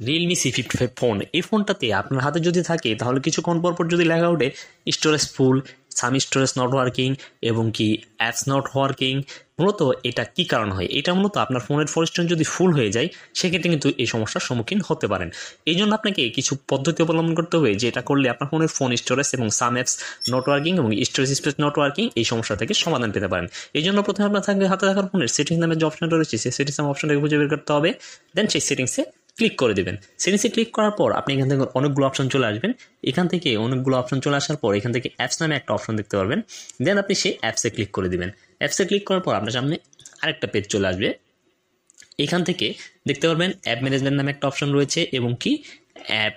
Realme C55 phone, এই ফোনটাতে আপনার হাতে যদি থাকে তাহলে কিছুক্ষণ পর যদি লেখা ওঠে storage full, some storage not working এবং কি অ্যাপস নট ওয়ার্কিং। মূলত এটা কি কারণ হয়? এটা মূলত আপনার ফোনের স্টোরেজ যদি ফুল হয়ে যায় সেক্ষেত্রে কিন্তু এই সমস্যার সম্মুখীন হতে পারেন। এই জন্য আপনাকে কিছু পদ্ধতি অবলম্বন করতে হবে, যেটা করলে আপনার ফোনের ফোন স্টোরেজ এবং সাম অ্যাপস নট ওয়ার্কিং এবং স্টোরেজ স্পেস নট ওয়ার্কিং এই সমস্যা থেকে সমাধান পেতে পারেন। এই জন্য প্রথমে আপনার থাকবে হাতে থাকার ফোনের সেটিংস নামে যে অপশনটা রয়েছে সেই সেটিংস নামে অপশনটাকে খুঁজে বের করতে হবে। দেন সেই সেটিংসে ক্লিক করে দেবেন। সেটিংসে ক্লিক করার পর আপনি এখান থেকে অনেকগুলো অপশন চলে আসবেন। এখান থেকে অনেকগুলো অপশন চলে আসার পর এখান থেকে অ্যাপস নামে একটা অপশন দেখতে পারবেন। দেন আপনি সেই অ্যাপসে ক্লিক করে দিবেন। অ্যাপসে ক্লিক করার পর আপনার সামনে আরেকটা পেজ চলে আসবে। এখান থেকে দেখতে পারবেন অ্যাপ ম্যানেজমেন্ট নামে একটা অপশন রয়েছে এবং কি অ্যাপ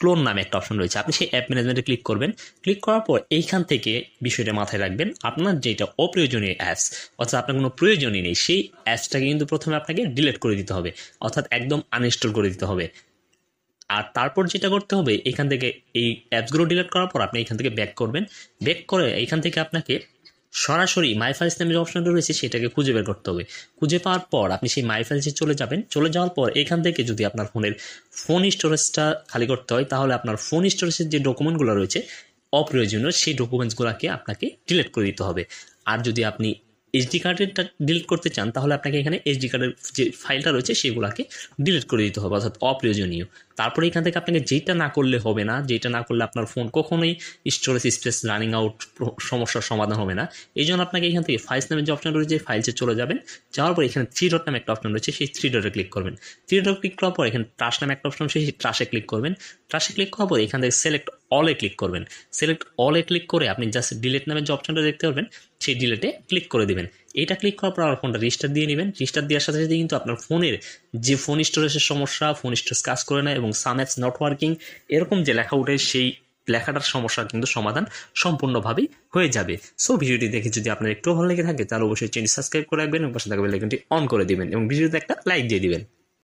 ক্লোন নামে একটা অপশন রয়েছে। আপনি সেই অ্যাপ ম্যানেজমেন্টে ক্লিক করবেন। ক্লিক করার পর এইখান থেকে বিষয়টা মাথায় রাখবেন, আপনার যেটা অপ্রয়োজনীয় অ্যাপস অর্থাৎ আপনার কোনো প্রয়োজনই নেই সেই অ্যাপসটাকে কিন্তু প্রথমে আপনাকে ডিলিট করে দিতে হবে, অর্থাৎ একদম আনইনস্টল করে দিতে হবে। আর তারপর যেটা করতে হবে, এখান থেকে এই অ্যাপসগুলো ডিলিট করার পর আপনি এখান থেকে ব্যাক করবেন। ব্যাক করে এখান থেকে আপনাকে সরাসরি মাই ফাইলস নামে যে অপশনটা রয়েছে সেটাকে খুঁজে বের করতে হবে। খুঁজে পাওয়ার পর আপনি সেই মাই ফাইলসে চলে যাবেন। চলে যাওয়ার পর এখান থেকে যদি আপনার ফোনের ফোন স্টোরেজটা খালি করতে হয় তাহলে আপনার ফোন স্টোরেজের যে ডকুমেন্টগুলো রয়েছে অপ্রয়োজনীয় সেই ডকুমেন্টসগুলোকে আপনাকে ডিলিট করে দিতে হবে। আর যদি আপনি এইচডি কার্ডেরটা ডিলিট করতে চান তাহলে আপনাকে এখানে এইচডি কার্ডের যে ফাইলটা রয়েছে সেগুলোকে ডিলিট করে দিতে হবে, অর্থাৎ অপ্রয়োজনীয়। তারপরে এখান থেকে আপনাকে যেটা না করলে হবে না, যেটা না করলে আপনার ফোন কখনোই স্টোরেজ স্পেস রানিং আউট সমস্যার সমাধান হবে না। এই জন্য আপনাকে এখান থেকে ফাইলস নামের যে অপশন রয়েছে ফাইলসে চলে যাবেন। যাওয়ার পর এখানে 3 ডট নামে একটা অপশন রয়েছে, সেই 3 ডটে ক্লিক করবেন। 3 ডট ক্লিক করার পর এখানে ট্রাশ নামে একটা অপশন রয়েছে, সেই ট্রাশে ক্লিক করবেন। ট্রাশে ক্লিক করার পর এখান থেকে সিলেক্ট অলে ক্লিক করবেন। সিলেক্ট অলে ক্লিক করে আপনি জাস্ট ডিলিট নামের যে অপশনটা দেখতে পারবেন সেই ডিলিটে ক্লিক করে দেবেন। এটা ক্লিক করার পর আমার ফোনটা রিস্টার্ট দিয়ে নেবেন। রিস্টার্ট দেওয়ার সাথে সাথে কিন্তু আপনার ফোনের যে ফোন স্টোরেজের সমস্যা, ফোন স্টোরেজ কাজ করে না এবং সাম অ্যাপস নট ওয়ার্কিং এরকম যে লেখা ওঠে সেই লেখাটার সমস্যার কিন্তু সমাধান সম্পূর্ণভাবেই হয়ে যাবে। সো ভিডিওটি দেখে যদি আপনার একটু ভালো লেগে থাকে তাহলে অবশ্যই চ্যানেল সাবস্ক্রাইব করে রাখবেন এবং পাশে থাকা বেল আইকনটি অন করে দিবেন এবং ভিডিওতে একটা লাইক দিয়ে দিবেন।